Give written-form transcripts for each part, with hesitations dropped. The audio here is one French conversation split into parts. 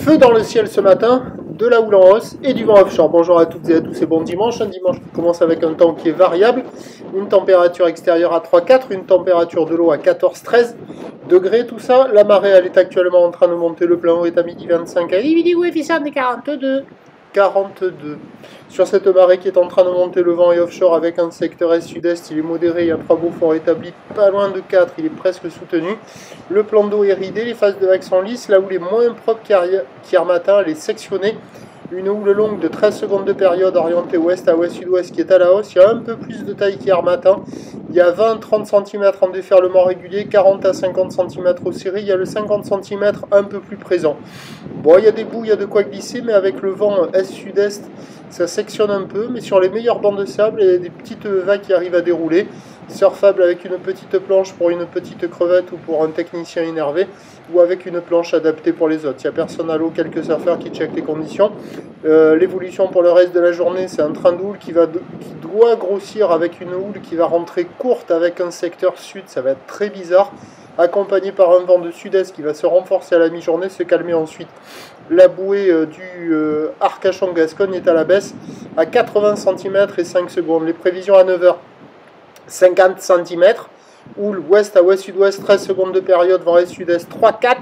Feu dans le ciel ce matin, de la houle en hausse et du vent offshore. Bonjour à toutes et à tous et bon dimanche. Un dimanche qui commence avec un temps qui est variable. Une température extérieure à 3-4, une température de l'eau à 14-13 degrés. Tout ça, la marée elle est actuellement en train de monter. Le plein eau est à midi 25 à midi coefficient de 42. Sur cette marée qui est en train de monter, le vent est offshore avec un secteur est-sud-est, il est modéré, il y a 3 beaux forts établis, pas loin de 4, il est presque soutenu. Le plan d'eau est ridé, les phases de vagues sont lisses, la houle est moins propre qu'hier matin, elle est sectionnée. Une houle longue de 13 secondes de période orientée ouest à ouest-sud-ouest qui est à la hausse. Il y a un peu plus de taille qu'hier matin. Il y a 20-30 cm en déferlement régulier, 40 à 50 cm au ciré. Il y a le 50 cm un peu plus présent. Bon, il y a des bouts, il y a de quoi glisser, mais avec le vent est-sud-est, ça sectionne un peu. Mais sur les meilleurs bancs de sable, il y a des petites vagues qui arrivent à dérouler. Surfable avec une petite planche pour une petite crevette ou pour un technicien énervé, ou avec une planche adaptée pour les autres. Il n'y a personne à l'eau, quelques surfeurs qui checkent les conditions. L'évolution pour le reste de la journée, c'est un train de houle qui doit grossir avec une houle qui va rentrer courte avec un secteur sud, ça va être très bizarre, accompagné par un vent de sud-est qui va se renforcer à la mi-journée, se calmer ensuite. La bouée du Arcachon-Gascogne est à la baisse à 80 cm et 5 secondes. Les prévisions à 9h, 50 cm, houle ouest à ouest-sud-ouest, 13 secondes de période, vent est-sud-est 3-4.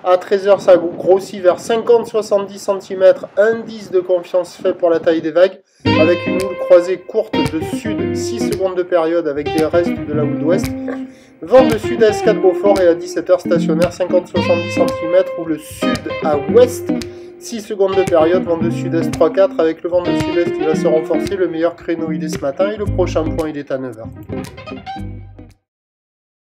À 13h, ça grossit vers 50-70 cm, indice de confiance fait pour la taille des vagues, avec une houle croisée courte de sud, 6 secondes de période avec des restes de la houle d'ouest. Vent de sud-est 4 Beaufort et à 17h stationnaire 50-70 cm, houle sud à ouest, 6 secondes de période, vent de sud-est 3-4 avec le vent de sud-est qui va se renforcer. Le meilleur créneau il est ce matin et le prochain point il est à 9h.